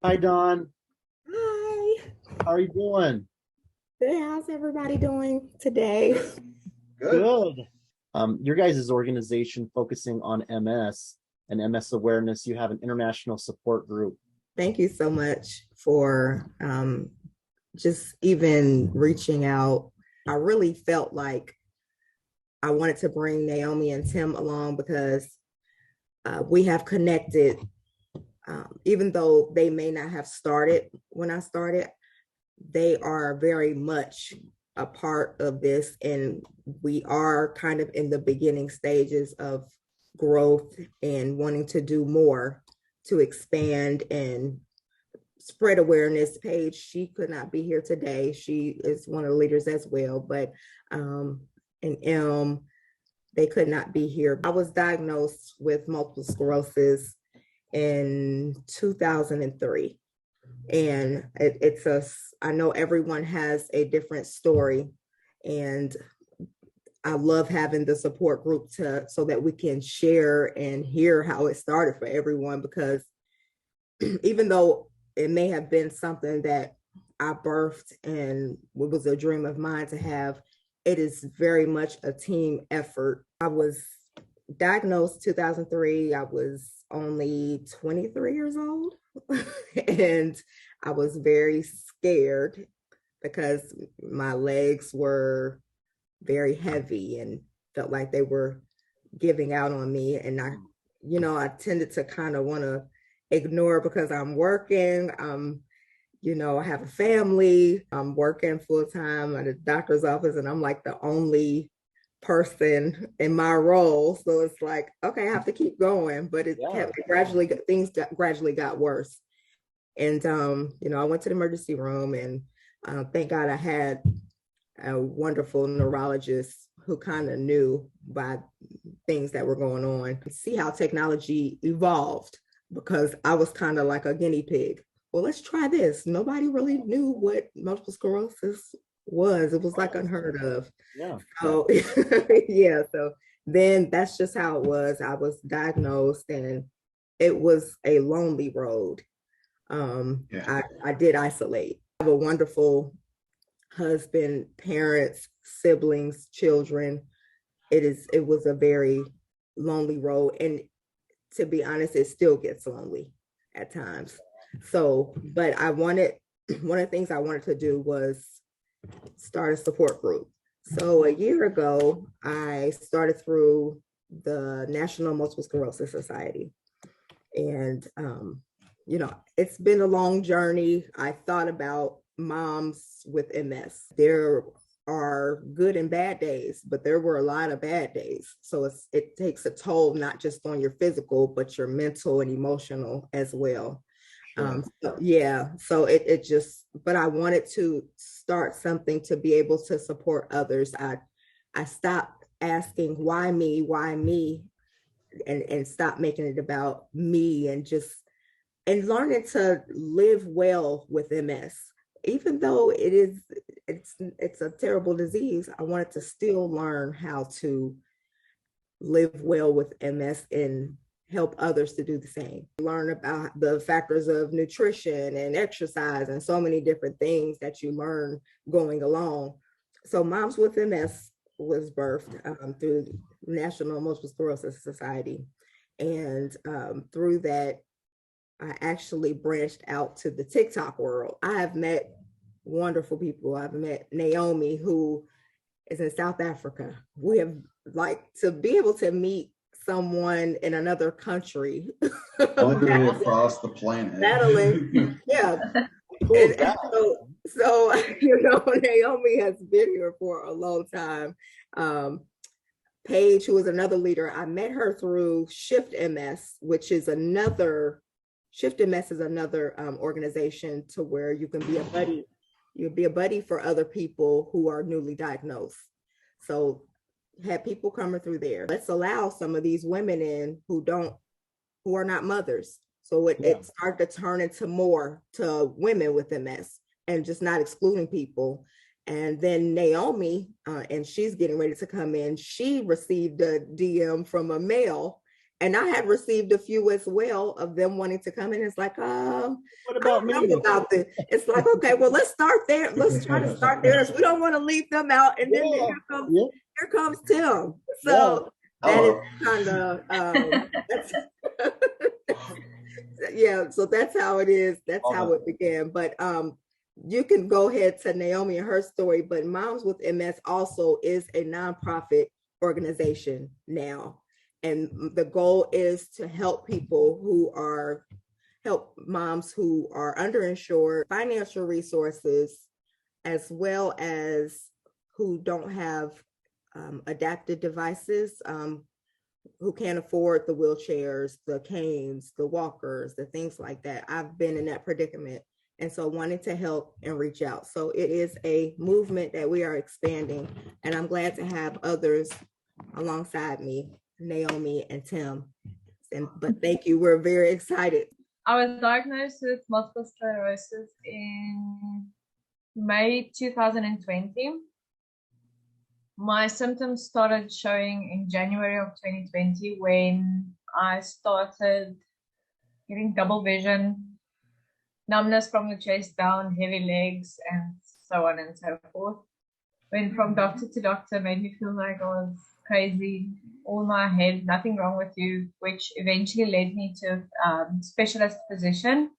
Hi, Don. Hi. How are you doing? Good. How's everybody doing today? Good. Good. Good. Your guys' organization focusing on MS and MS awareness, you have an international support group. Thank you so much for just even reaching out. I really felt like I wanted to bring Naomi and Tim along because we have connected, even though they may not have started when I started, they are very much a part of this. And we are kind of in the beginning stages of growth and wanting to do more to expand and spread awareness. Paige, she could not be here today. She is one of the leaders as well, but and they could not be here. I was diagnosed with multiple sclerosis in 2003. And it's I know everyone has a different story. And I love having the support group so that we can share and hear how it started for everyone, because even though it may have been something that I birthed and it was a dream of mine to have, it is very much a team effort. I was diagnosed 2003. I was only 23 years old. And I was very scared because my legs were very heavy and felt like they were giving out on me. And I tended to kind of want to ignore because I'm working. I have a family. I'm working full time at a doctor's office, and I'm like the only person in my role. So it's like, okay, I have to keep going. But it Yeah. kept things gradually got worse. And I went to the emergency room, and thank God I had a wonderful neurologist who kind of knew by things that were going on. See how technology evolved, because I was kind of like a guinea pig. Well, let's try this. Nobody really knew what multiple sclerosis was. It was like unheard of. Yeah. So yeah, so then that's just how it was. I was diagnosed, and it was a lonely road. Yeah. I did isolate. I have a wonderful husband, parents, siblings, children. It was a very lonely road. And to be honest, it still gets lonely at times. So, but one of the things I wanted to do was start a support group. So a year ago, I started through the National Multiple Sclerosis Society. And it's been a long journey. I thought about moms with MS. There are good and bad days, but there were a lot of bad days. So it takes a toll, not just on your physical, but your mental and emotional as well. Sure. So it just, but I wanted to start something to be able to support others. I stopped asking why me, and stop making it about me, and learning to live well with MS. Even though it's a terrible disease, I wanted to still learn how to live well with MS and help others to do the same. Learn about the factors of nutrition and exercise and so many different things that you learn going along. So Moms with MS was birthed through National Multiple Sclerosis Society. And through that, I actually branched out to the TikTok world. I have met wonderful people. I've met Naomi, who is in South Africa. We have, like, to be able to meet someone in another country, Literally across the planet. battling, yeah. Cool And, is that? so Naomi has been here for a long time. Paige, who is another leader, I met her through Shift MS, which is another Shift MS is another organization to where you can be a buddy. You'll be a buddy for other people who are newly diagnosed. So have people coming through there. Let's allow some of these women in who are not mothers. So it started to turn into more to women with MS and just not excluding people. And then Naomi, and she's getting ready to come in. She received a DM from a male, and I had received a few as well of them wanting to come in. It's like, What I about don't me? know about this. It's like, okay, well, let's start there. Let's try to start there. We don't want to leave them out. And then here comes Tim. So that is kind of that's yeah. So that's how it is. That's how it began. But you can go ahead to Naomi and her story. But Moms with MS also is a nonprofit organization now. And the goal is to help help moms who are underinsured, financial resources, as well as who don't have adapted devices, who can't afford the wheelchairs, the canes, the walkers, the things like that. I've been in that predicament. And so wanted to help and reach out. So it is a movement that we are expanding. And I'm glad to have others alongside me, Naomi and Tim. But thank you. We're very excited. I was diagnosed with multiple sclerosis in May 2020. My symptoms started showing in January of 2020 when I started getting double vision, numbness from the chest down, heavy legs, and so on and so forth. Went from doctor to doctor, made me feel like I was crazy, all my head, nothing wrong with you, which eventually led me to a specialist physician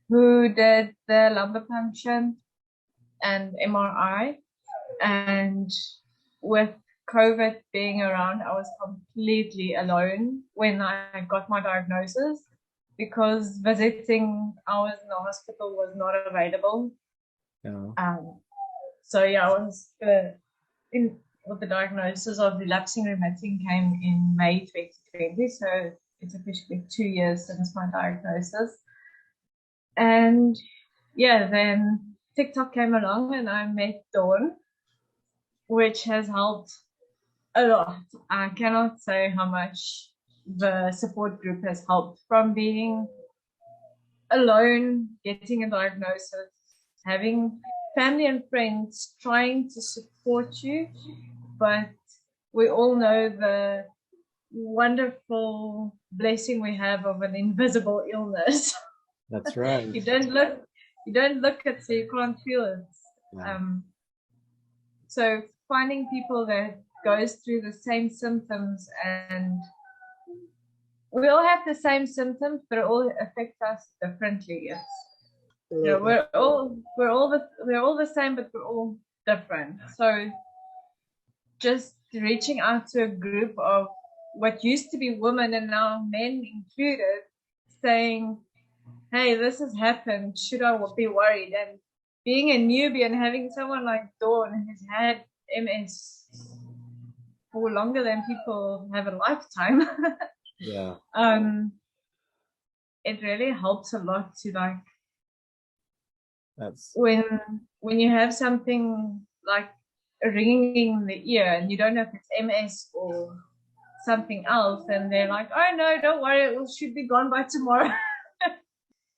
who did the lumbar puncture and MRI. And with COVID being around, I was completely alone when I got my diagnosis because visiting hours in the hospital was not available. Yeah. So yeah, I was with the diagnosis of relapsing remitting came in May 2020. So it's officially 2 years since my diagnosis. And yeah, then TikTok came along and I met Dawn, which has helped a lot. I cannot say how much the support group has helped, from being alone, getting a diagnosis, having family and friends trying to support you, but we all know the wonderful blessing we have of an invisible illness. That's right. You don't look it, so you can't feel it. Yeah. So finding people that goes through the same symptoms, and we all have the same symptoms, but it all affects us differently. Yes. You know, we're all the same, but we're all different. So just reaching out to a group of what used to be women and now men included, saying, hey, this has happened, should I be worried? And being a newbie and having someone like Dawn who's had MS for longer than people have a lifetime, yeah, it really helps a lot to like, that's when you have something like a ringing in the ear and you don't know if it's MS or something else, and they're like, oh no, don't worry, it should be gone by tomorrow.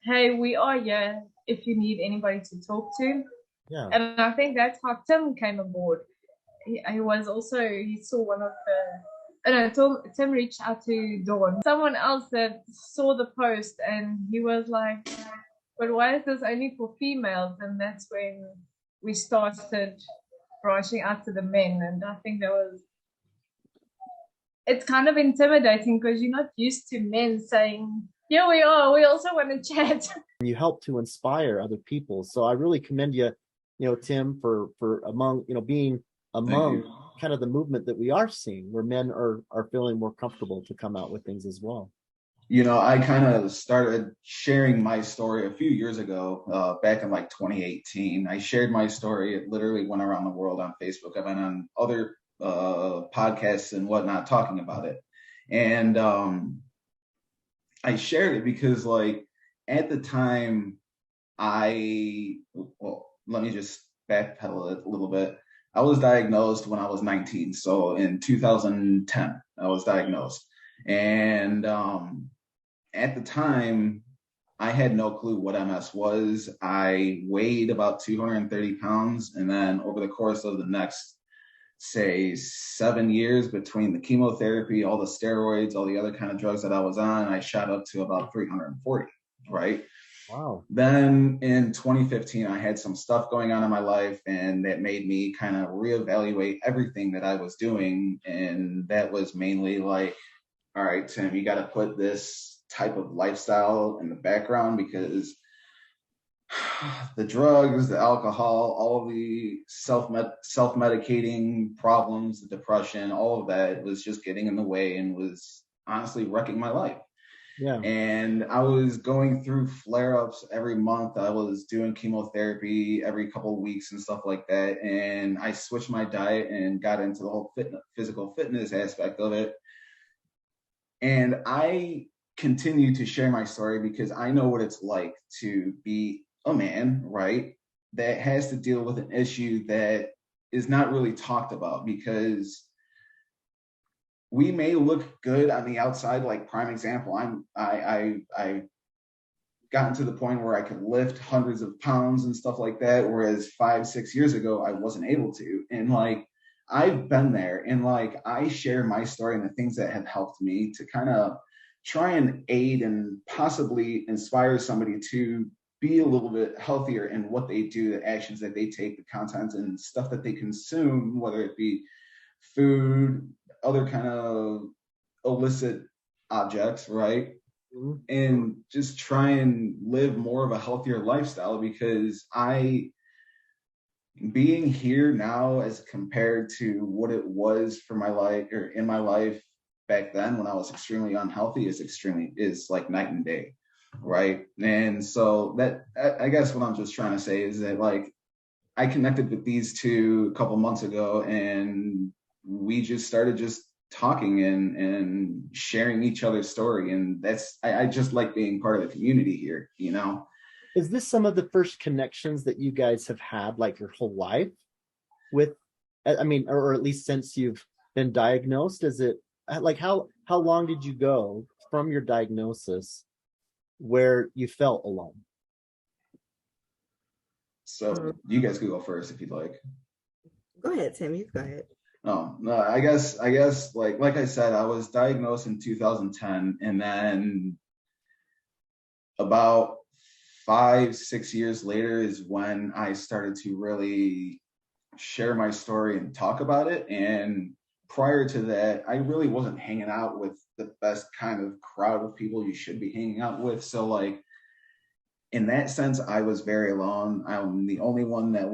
Hey, we are here if you need anybody to talk to. Yeah. And I think that's how Tim came aboard. He saw one of Tim reached out to Dawn, someone else that saw the post, and he was like, but why is this only for females? And that's when we started branching out to the men. And I think it's kind of intimidating because you're not used to men saying, here we are, we also want to chat. You help to inspire other people. So I really commend you, Tim, for being among kind of the movement that we are seeing, where men are feeling more comfortable to come out with things as well. I kind of started sharing my story a few years ago, back in like 2018. I shared my story. It literally went around the world on Facebook. I've been on other podcasts and whatnot talking about it. And I shared it because, like, at the time, let me just backpedal it a little bit. I was diagnosed when I was 19. So in 2010, I was diagnosed. And at the time, I had no clue what MS was. I weighed about 230 pounds. And then over the course of the next say 7 years between the chemotherapy, all the steroids, all the other kind of drugs that I was on, I shot up to about 340, right? Wow. Then in 2015, I had some stuff going on in my life, and that made me kind of reevaluate everything that I was doing. And that was mainly like, all right, Tim, you got to put this type of lifestyle in the background, because the drugs, the alcohol, all of the self-medicating problems, the depression, all of that was just getting in the way and was honestly wrecking my life. Yeah. And I was going through flare-ups every month. I was doing chemotherapy every couple of weeks and stuff like that. And I switched my diet and got into the whole physical fitness aspect of it. And I continue to share my story because I know what it's like to be a man, right, that has to deal with an issue that is not really talked about, because we may look good on the outside. Like, prime example, I gotten to the point where I could lift hundreds of pounds and stuff like that, whereas 5-6 years ago I wasn't able to. And like, I've been there, and like, I share my story and the things that have helped me to kind of try and aid and possibly inspire somebody to be a little bit healthier in what they do, the actions that they take, the content and stuff that they consume, whether it be food, other kind of illicit objects, right? Mm-hmm. And just try and live more of a healthier lifestyle, because being here now as compared to what it was for my life, or in my life back then when I was extremely unhealthy, is like night and day, right? And so that, I guess what I'm just trying to say is that, like, I connected with these two a couple months ago, and we just started just talking and sharing each other's story. And I just like being part of the community here, you know? Is this some of the first connections that you guys have had, like, your whole life with, I mean, or at least since you've been diagnosed? Is it like, how long did you go from your diagnosis where you felt alone? So you guys could go first if you'd like. Go ahead, Tim. You go ahead. Oh, no, I guess like I said, I was diagnosed in 2010, and then about 5-6 years later is when I started to really share my story and talk about it. And prior to that, I really wasn't hanging out with the best kind of crowd of people you should be hanging out with. So like, in that sense, I was very alone. I'm the only one that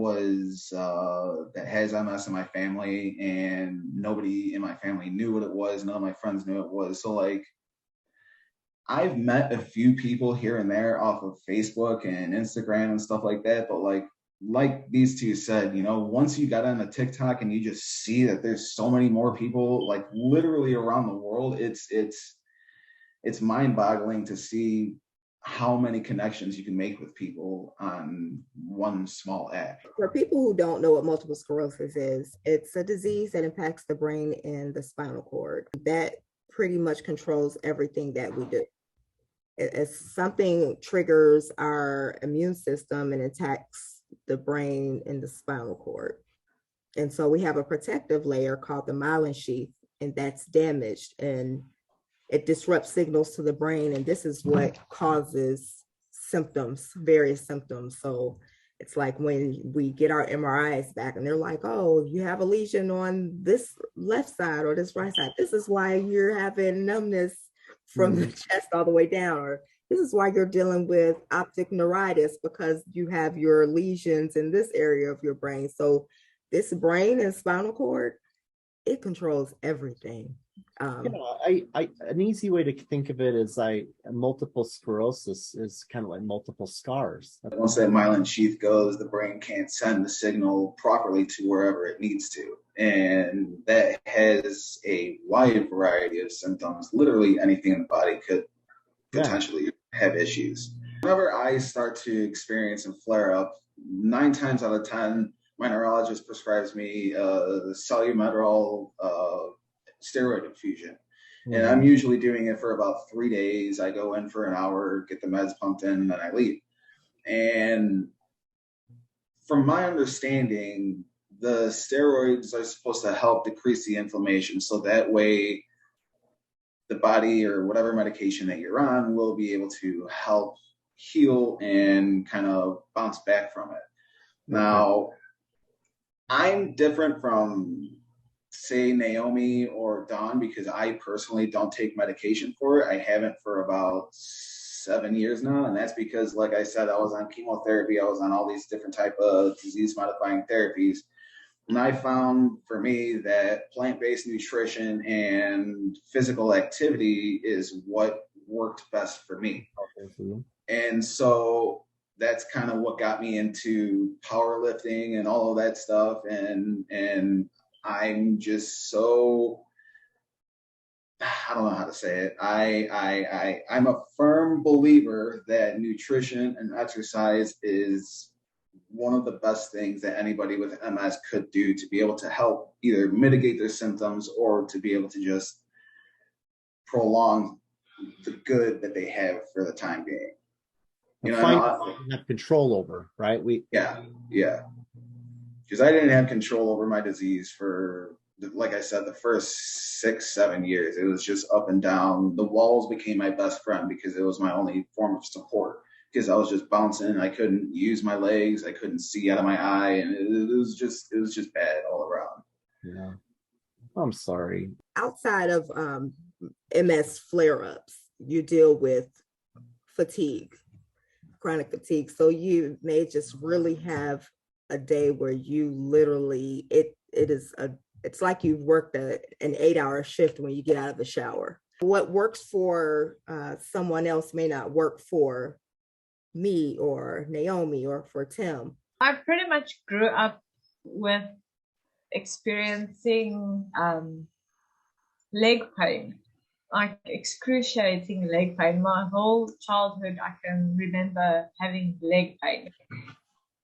has MS in my family, and nobody in my family knew what it was. None of my friends knew what it was. So like, I've met a few people here and there off of Facebook and Instagram and stuff like that. But like these two said, you know, once you got on a TikTok and you just see that there's so many more people, like, literally around the world, it's mind-boggling to see how many connections you can make with people on one small app. For people who don't know what multiple sclerosis is, it's a disease that impacts the brain and the spinal cord. That pretty much controls everything that we do. As something triggers our immune system and attacks the brain and the spinal cord. And so we have a protective layer called the myelin sheath, and that's damaged, and it disrupts signals to the brain. And this is what causes symptoms, various symptoms. So it's like when we get our MRIs back and they're like, oh, you have a lesion on this left side or this right side. This is why you're having numbness from the chest all the way down. Or this is why you're dealing with optic neuritis, because you have your lesions in this area of your brain. So this brain and spinal cord, it controls everything. An easy way to think of it is multiple sclerosis is kind of like multiple scars. Once that myelin sheath goes, the brain can't send the signal properly to wherever it needs to. And that has a wide variety of symptoms. Literally anything in the body could potentially have issues. Whenever I start to experience and flare up, 9 times out of 10, my neurologist prescribes me the Solumetrol steroid infusion. And I'm usually doing it for about 3 days. I go in for an hour, get the meds pumped in, and then I leave. And from my understanding, the steroids are supposed to help decrease the inflammation, so that way the body or whatever medication that you're on will be able to help heal and kind of bounce back from it. Now, I'm different from, say, Naomi or Dawn, because I personally don't take medication for it. I haven't for about 7 years now, and that's because, like I said, I was on chemotherapy. I was on all these different type of disease-modifying therapies, and I found for me that plant-based nutrition and physical activity is what worked best for me. And so that's kind of what got me into powerlifting and all of that stuff. And I'm just so, I don't know how to say it. I'm a firm believer that nutrition and exercise is one of the best things that anybody with MS could do to be able to help either mitigate their symptoms or to be able to just prolong the good that they have for the time being. You know, have control over, right? Yeah. Because I didn't have control over my disease for, like I said, the first 6-7 years. It was just up and down. The walls became my best friend because it was my only form of support. Because I was just bouncing, I couldn't use my legs, I couldn't see out of my eye, and it was just bad all around. Yeah, I'm sorry. Outside of MS flare-ups, you deal with fatigue, chronic fatigue. So you may just really have a day where you literally, it's like you've worked an 8-hour shift when you get out of the shower. What works for someone else may not work for me or Naomi or for Tim. I pretty much grew up with experiencing leg pain, like excruciating leg pain. My whole childhood, I can remember having leg pain.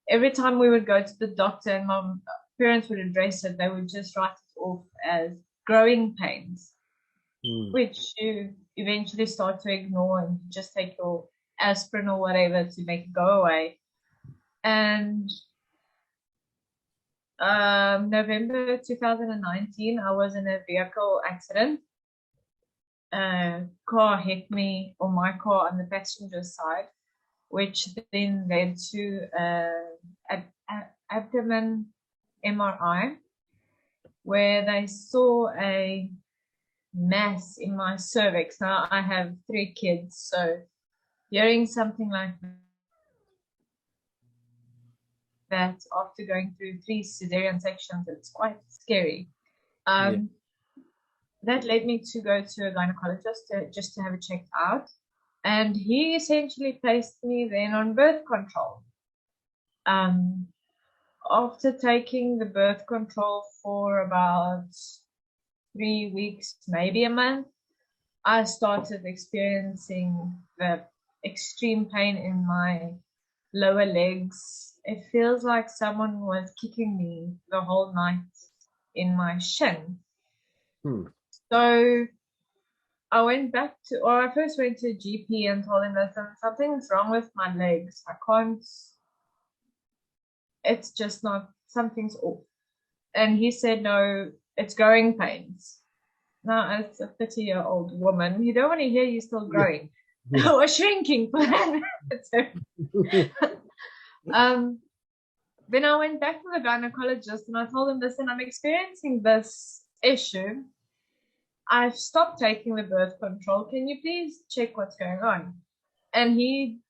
Every time we would go to the doctor and my parents would address it, they would just write it off as growing pains, which you eventually start to ignore and just take your aspirin or whatever to make it go away. And November 2019, I was in a vehicle accident. A car hit me, or my car, on the passenger side, which then led to an abdomen MRI, where they saw a mass in my cervix. Now I have 3 kids, so hearing something like that after going through 3 cesarean sections, it's quite scary. That led me to go to a gynecologist just to have it checked out. And he essentially placed me then on birth control. After taking the birth control for about 3 weeks, maybe a month, I started experiencing the extreme pain in my lower legs. It feels like someone was kicking me the whole night in my shin. So I first went to a GP and told him that something's wrong with my legs. It's just not, something's off. And he said, no, it's growing pains. Now, as a 30-year-old woman, you don't want to hear you're still growing or shrinking. Then I went back to the gynecologist and I told him, listen, I'm experiencing this issue. I've stopped taking the birth control. Can you please check what's going on? And he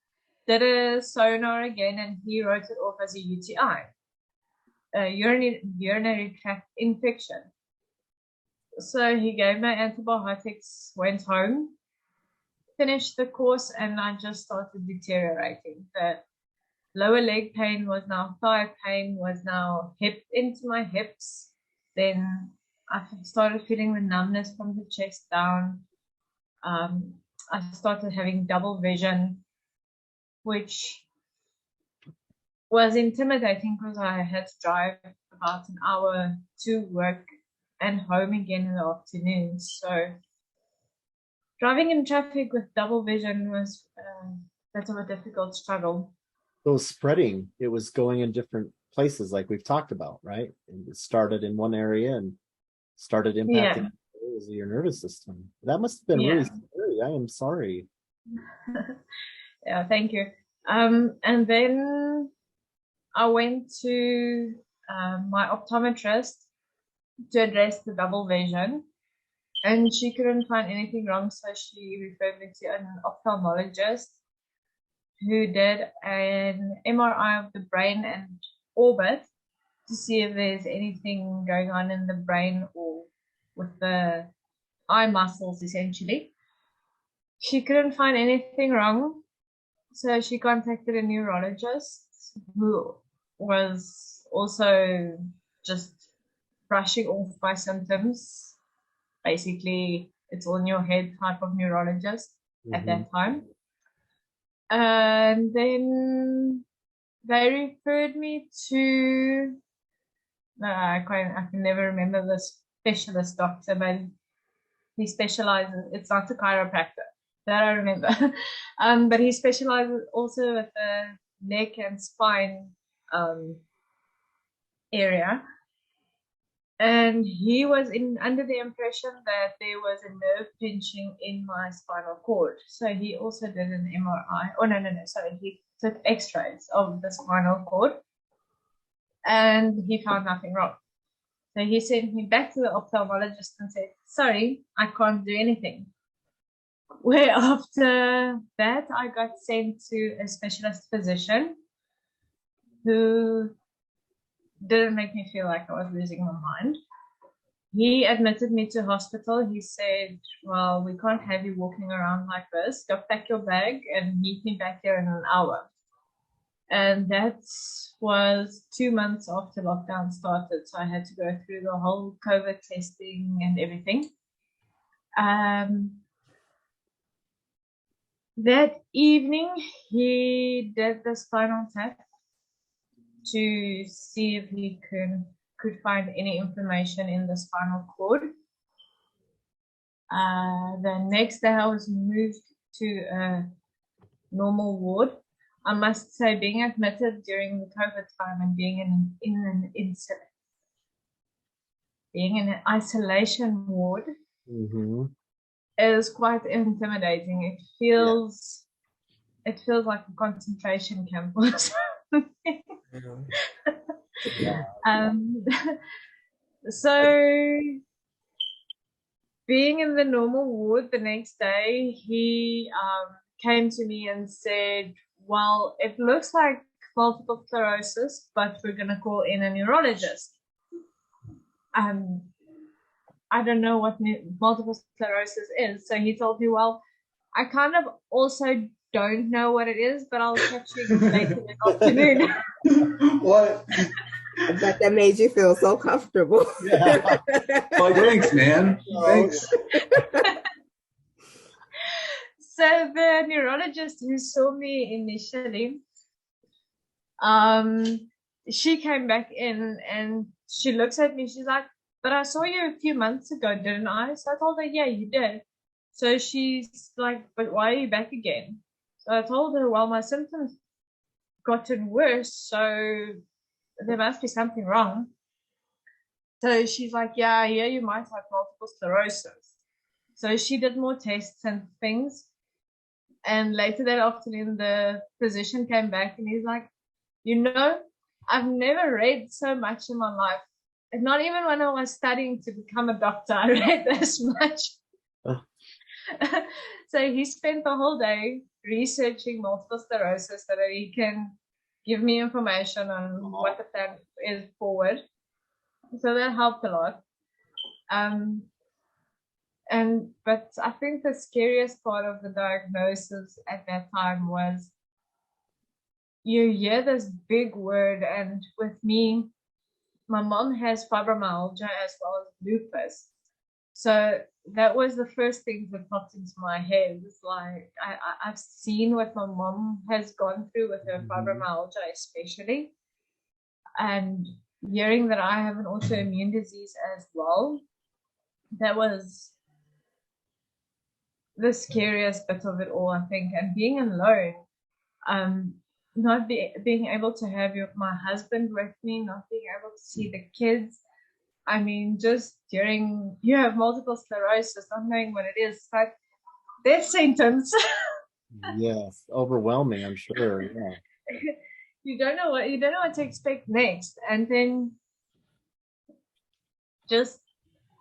did a sonar again and he wrote it off as a UTI, urinary tract infection. So he gave me antibiotics, went home, finished the course, and I just started deteriorating. The lower leg pain was now thigh pain, was now into my hips. Then I started feeling the numbness from the chest down. I started having double vision, which was intimidating because I had to drive about an hour to work and home again in the afternoon. So driving in traffic with double vision was a bit of a difficult struggle. So it was spreading. It was going in different places like we've talked about, right? And it started in one area and started impacting areas of your nervous system. That must have been really scary. I am sorry. Yeah, thank you. And then I went to my optometrist to address the double vision, and she couldn't find anything wrong, so she referred me to an ophthalmologist who did an MRI of the brain and orbit to see if there's anything going on in the brain or with the eye muscles, essentially. She couldn't find anything wrong, so she contacted a neurologist who was also just brushing off my symptoms. Basically, it's all in your head type of neurologist at that time. And then they referred me to, I can never remember the specialist doctor, but he specializes, it's not a chiropractor, that I remember. But he specializes also with the neck and spine area. And he was under the impression that there was a nerve pinching in my spinal cord. So he also did an MRI. Oh, no, sorry. He took x-rays of the spinal cord and he found nothing wrong. So he sent me back to the ophthalmologist and said, sorry, I can't do anything. Where after that, I got sent to a specialist physician who didn't make me feel like I was losing my mind. He admitted me to hospital. He said, well, we can't have you walking around like this. Go pack your bag and meet me back here in an hour. And that was 2 months after lockdown started. So I had to go through the whole COVID testing and everything. That evening, he did the spinal tap to see if he could find any information in the spinal cord. The next day I was moved to a normal ward. I must say, being admitted during the COVID time and being in an isolation ward is quite intimidating. It feels like a concentration camp or something. So being in the normal ward the next day, he came to me and said, well, it looks like multiple sclerosis, but we're going to call in a neurologist. I don't know what multiple sclerosis is. So he told me, well, I kind of also don't know what it is, but I'll catch you later in the afternoon. What? I bet that made you feel so comfortable. Yeah. Well, thanks, man. Thanks. So the neurologist who saw me initially, she came back in and she looks at me. She's like, but I saw you a few months ago, didn't I? So I told her, yeah, you did. So she's like, but why are you back again? So I told her, well, my symptoms gotten worse, so there must be something wrong. So she's like, yeah, you might have multiple sclerosis. So she did more tests and things. And later that afternoon, the physician came back and he's like, I've never read so much in my life. And not even when I was studying to become a doctor, I read this much. So he spent the whole day researching multiple sclerosis so that he can give me information on what the plan is forward. So that helped a lot. But I think the scariest part of the diagnosis at that time was you hear this big word, and with me, my mom has fibromyalgia as well as lupus. So that was the first thing that popped into my head. It's like I've seen what my mom has gone through with her fibromyalgia especially. And hearing that I have an autoimmune disease as well, that was the scariest bit of it all, I think. And being alone, being able to have my husband with me, not being able to see the kids. I mean, just during you have multiple sclerosis, not knowing what it is, it's like death sentence. Yes, overwhelming, I'm sure. Yeah. You don't know what to expect next, and then just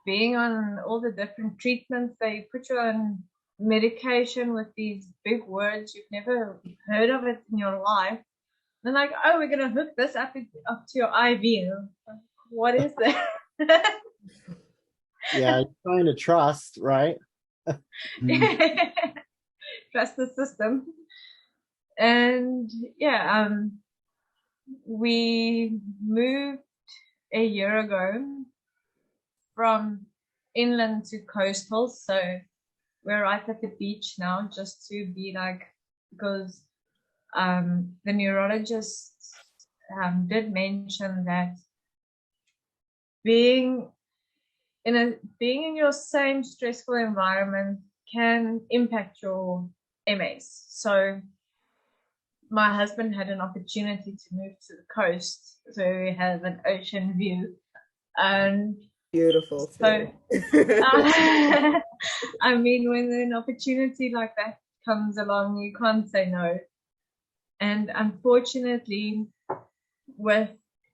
being on all the different treatments. They put you on medication with these big words you've never heard of it in your life. They're like, oh, we're gonna hook this up to your IV. What is that? Yeah, trying to trust, right? Trust the system. And yeah, we moved a year ago from inland to coastal, so we're right at the beach now, just to be like, because the neurologist did mention that being in your same stressful environment can impact your MS. So my husband had an opportunity to move to the coast, so we have an ocean view, and Beautiful so too. I mean, when an opportunity like that comes along, you can't say no. And unfortunately, with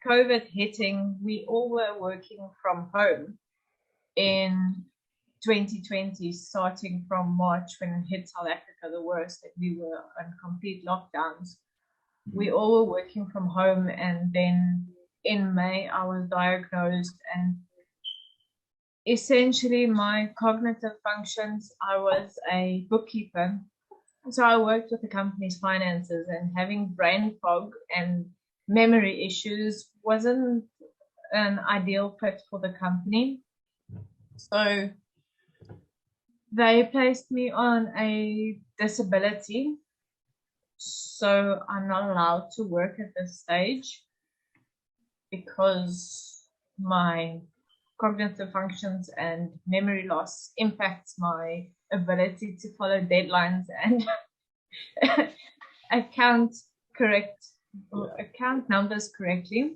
COVID hitting, we all were working from home in 2020, starting from March when it hit South Africa the worst, and we were on complete lockdowns. We all were working from home, and then in May I was diagnosed, and essentially my cognitive functions, I was a bookkeeper, so I worked with the company's finances, and having brain fog and memory issues wasn't an ideal fit for the company. So they placed me on a disability, so I'm not allowed to work at this stage because my cognitive functions and memory loss impacts my ability to follow deadlines and account numbers correctly.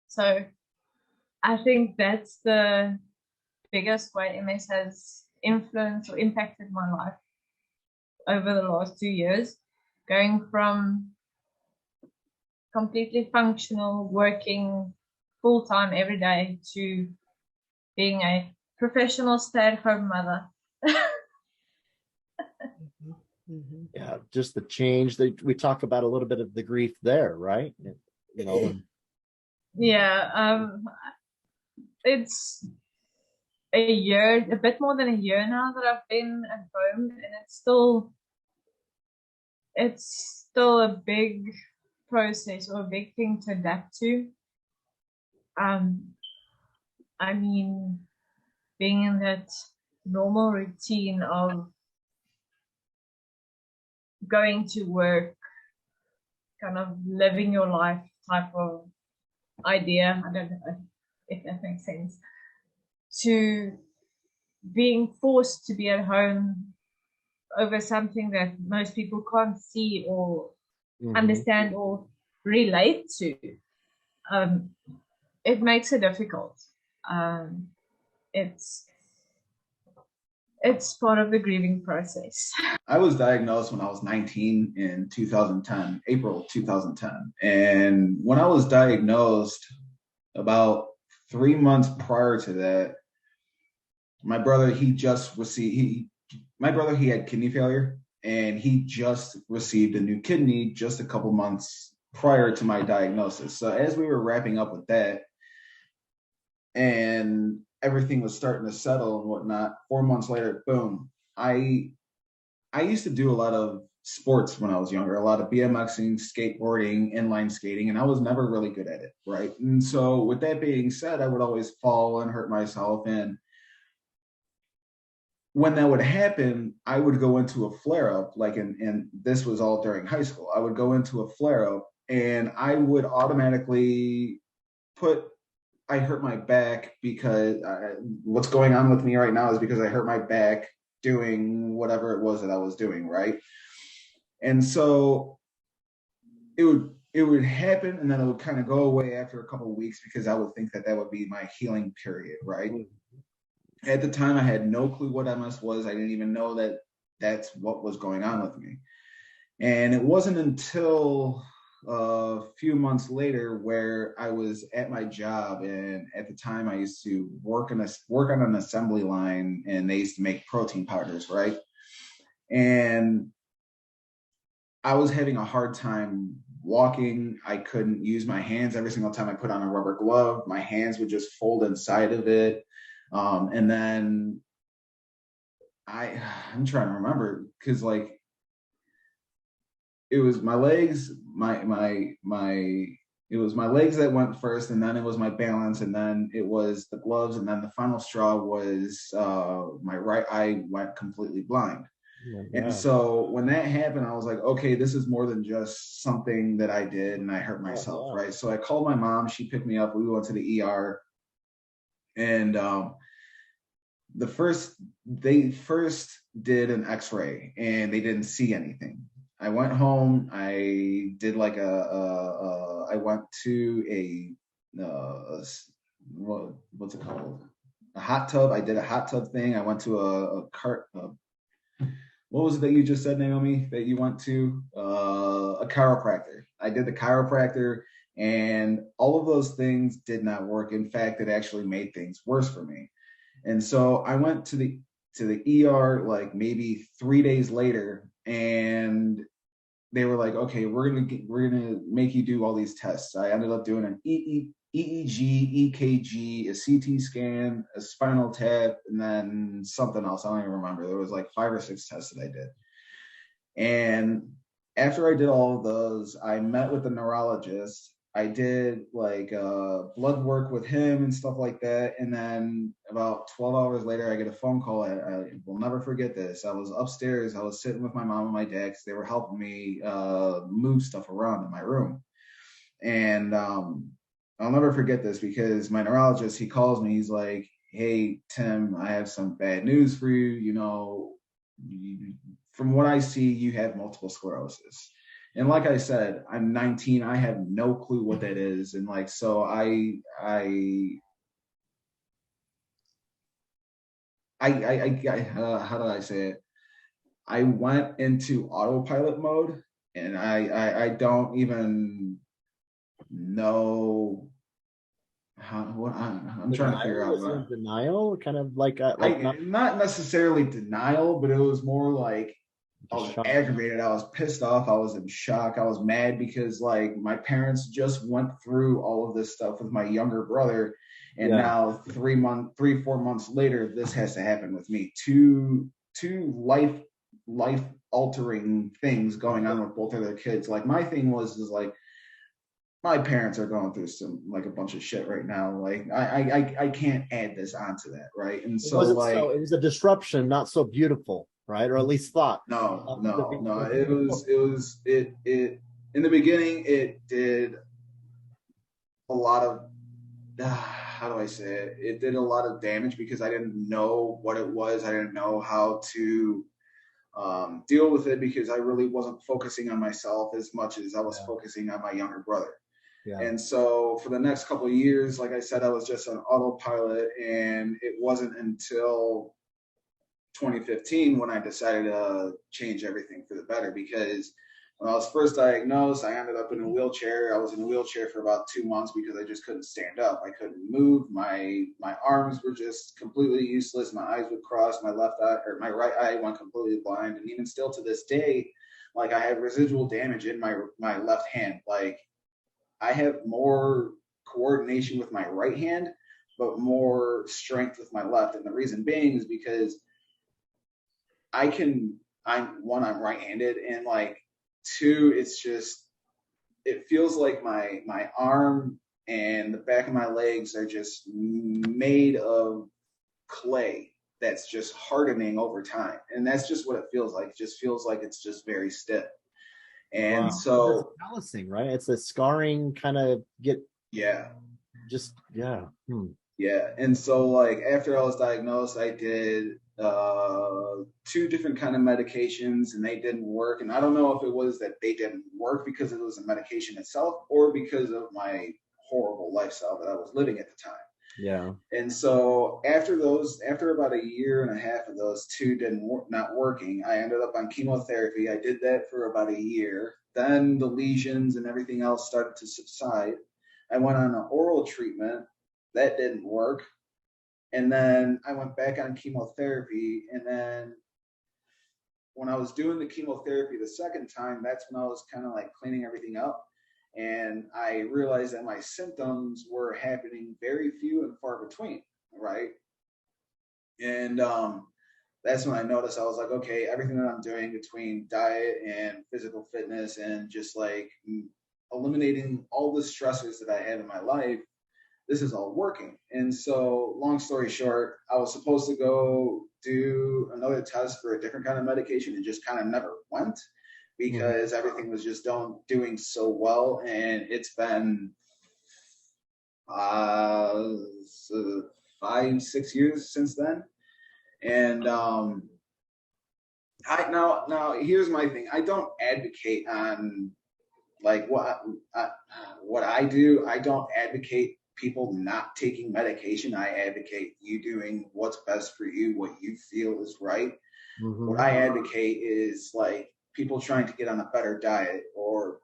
So I think that's the biggest way MS has influenced or impacted my life over the last 2 years, going from completely functional, working full-time every day, to being a professional stay-at-home mother. Yeah, just the change that we talk about, a little bit of the grief there, right? You know. Yeah, it's a bit more than a year now that I've been at home, and it's still a big process, or a big thing to adapt to. I mean, being in that normal routine of going to work, kind of living your life type of idea, I don't know if that makes sense, to being forced to be at home over something that most people can't see or understand or relate to. It makes it difficult. It's part of the grieving process. I was diagnosed when I was 19 in 2010, April 2010. And when I was diagnosed, about 3 months prior to that, my brother, he had kidney failure, and he just received a new kidney just a couple months prior to my diagnosis. So as we were wrapping up with that, and everything was starting to settle and whatnot, 4 months later, boom. I used to do a lot of sports when I was younger, a lot of BMXing, skateboarding, inline skating, and I was never really good at it, right? And so with that being said, I would always fall and hurt myself. And when that would happen, I would go into a flare-up, and this was all during high school. I would go into a flare-up, and I would automatically I hurt my back because what's going on with me right now is because I hurt my back doing whatever it was that I was doing, right? And so it would happen, and then it would kind of go away after a couple of weeks because I would think that that would be my healing period, right? At the time, I had no clue what MS was. I didn't even know that that's what was going on with me. And it wasn't until a few months later where I was at my job, and at the time I used to work on an assembly line, and they used to make protein powders, right? And I was having a hard time walking. I couldn't use my hands. Every single time I put on a rubber glove, my hands would just fold inside of it. And then I'm trying to remember, because like it was my legs, it was my legs that went first, and then it was my balance, and then it was the gloves, and then the final straw was my right eye went completely blind. And so when that happened, I was like, okay, this is more than just something that I did and I hurt myself, right? So I called my mom. She picked me up. We went to the ER, and they first did an X-ray, and they didn't see anything. I went home. I did like I went to what's it called? A hot tub. I did a hot tub thing. I went to a cart. What was it that you just said, Naomi, that you went to? A chiropractor. I did the chiropractor, and all of those things did not work. In fact, it actually made things worse for me. And so I went to the ER like maybe 3 days later, and they were like, okay, we're gonna make you do all these tests. I ended up doing an EEG, EKG, a CT scan, a spinal tap, and then something else. I don't even remember. There was like 5 or 6 tests that I did. And after I did all of those, I met with the neurologist. I did like blood work with him and stuff like that. And then about 12 hours later, I get a phone call. I will never forget this. I was upstairs. I was sitting with my mom and my dad because they were helping me move stuff around in my room. And I'll never forget this because my neurologist, he calls me. He's like, hey, Tim, I have some bad news for you. You know, from what I see, you have multiple sclerosis. And like I said, I'm 19. I have no clue what that is. And like, so how do I say it? I went into autopilot mode, and I don't even know what I'm trying to figure out. Denial, kind of like not necessarily denial, but it was more like I was aggravated. I was pissed off. I was in shock. I was mad because like my parents just went through all of this stuff with my younger brother, and now 4 months later, this has to happen with me. Two life altering things going on with both of their kids. Like my thing is like my parents are going through some like a bunch of shit right now. Like I can't add this onto that, right? And so like it was a disruption, not so beautiful, right? Or at least thought. No. It was in the beginning. It did a lot of how do I say it? It did a lot of damage because I didn't know what it was. I didn't know how to deal with it because I really wasn't focusing on myself as much as I was focusing on my younger brother. Yeah. And so for the next couple of years, like I said, I was just on autopilot, and it wasn't until 2015 when I decided to change everything for the better, because when I was first diagnosed, I ended up in a wheelchair. I was in a wheelchair for about 2 months because I just couldn't stand up. I couldn't move. My arms were just completely useless. My eyes would cross. My left eye or my right eye went completely blind. And even still to this day, like I have residual damage in my left hand. Like I have more coordination with my right hand, but more strength with my left. And the reason being is because I'm right-handed, and like 2, it feels like my arm and the back of my legs are just made of clay that's just hardening over time. And that's just what it feels like. It just feels like it's just very stiff. And so it's callousing, right? It's a scarring kind of Yeah. And so like after I was diagnosed, I did two different kind of medications and they didn't work. And I don't know if it was that they didn't work because it was the medication itself or because of my horrible lifestyle that I was living at the time. Yeah. And so after about a year and a half of those two not working, I ended up on chemotherapy. I did that for about a year. Then the lesions and everything else started to subside. I went on an oral treatment. That didn't work. And then I went back on chemotherapy. And then when I was doing the chemotherapy the second time, that's when I was kind of like cleaning everything up. And I realized that my symptoms were happening very few and far between, right? And that's when I noticed, I was like, okay, everything that I'm doing between diet and physical fitness and just like eliminating all the stressors that I had in my life, this is all working. And so long story short, I was supposed to go do another test for a different kind of medication and just kind of never went because everything was just doing so well. And it's been 5-6 years since then. And now here's my thing. I don't advocate on like what I do. I don't advocate people not taking medication. I advocate you doing what's best for you, what you feel is right. What I advocate is like people trying to get on a better diet or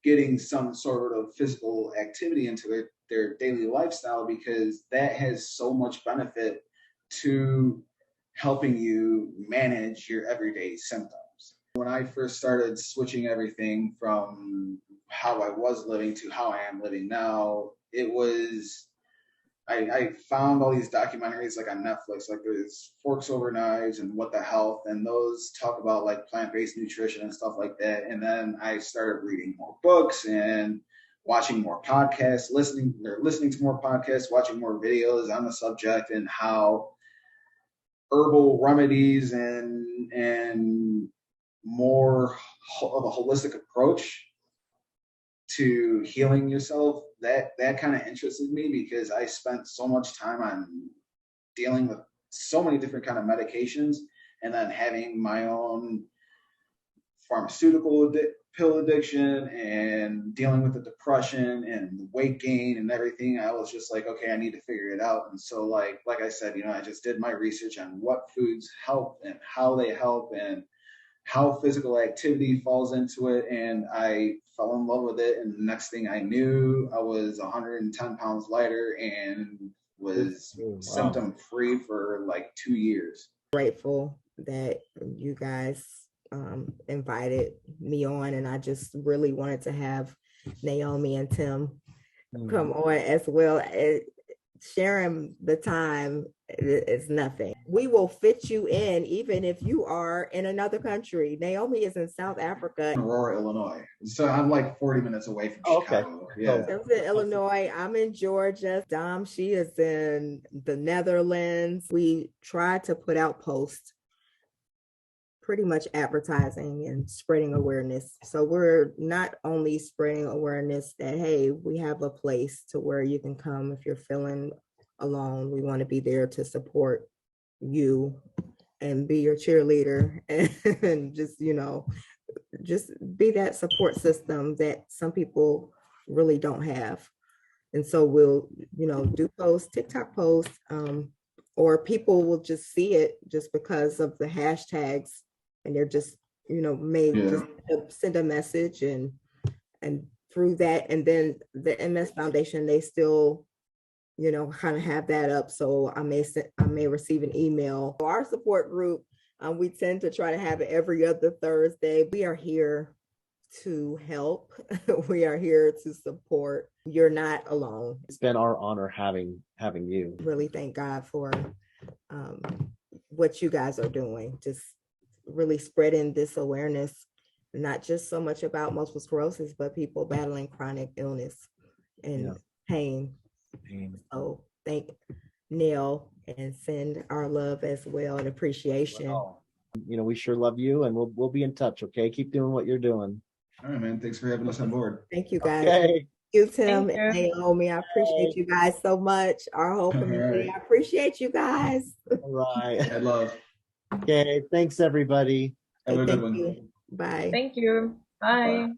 getting some sort of physical activity into their daily lifestyle, because that has so much benefit to helping you manage your everyday symptoms. When I first started switching everything from how I was living to how I am living now, it was, I found all these documentaries like on Netflix, like there's Forks Over Knives and What the Health, and those talk about like plant-based nutrition and stuff like that. And then I started reading more books and watching more podcasts, listening to more podcasts, watching more videos on the subject and how herbal remedies and more of a holistic approach to healing yourself, that kind of interested me, because I spent so much time on dealing with so many different kind of medications and then having my own pharmaceutical pill addiction and dealing with the depression and the weight gain and everything. I was just like, okay, I need to figure it out. And so like I said, I just did my research on what foods help and how they help and how physical activity falls into it. And I fell in love with it. And the next thing I knew, I was 110 pounds lighter and was symptom free for like 2 years. Grateful that you guys invited me on, and I just really wanted to have Naomi and Tim come on as well. Sharing the time is nothing. We will fit you in even if you are in another country. Naomi is in South Africa. Aurora, Illinois. So I'm like 40 minutes away from Chicago. Yeah. Tim's in Illinois. I'm in Georgia. Dom, she is in the Netherlands. We try to put out posts, pretty much advertising and spreading awareness. So we're not only spreading awareness that, hey, we have a place to where you can come if you're feeling alone. We want to be there to support you and be your cheerleader and just, just be that support system that some people really don't have. And so we'll, do posts, TikTok posts, or people will just see it just because of the hashtags. And they're just, just send a message and through that. And then the MS Foundation, they still, kind of have that up. So I may receive an email. Our support group, we tend to try to have it every other Thursday. We are here to help. We are here to support. You're not alone. It's been our honor having you. Really thank God for what you guys are doing. Just really spreading this awareness, not just so much about multiple sclerosis, but people battling chronic illness and pain. So thank Neil and send our love as well and appreciation. Wow. We sure love you, and we'll be in touch. Okay, keep doing what you're doing. All right, man. Thanks for having us on board. Thank you, guys. Okay. you, Tim Thank and you. Naomi. I appreciate you guys so much. Our whole All community. right. I appreciate you guys. All right. I love. Okay. Thanks, everybody. Have Okay, a good thank one. you. Bye. Thank you. Bye. Bye.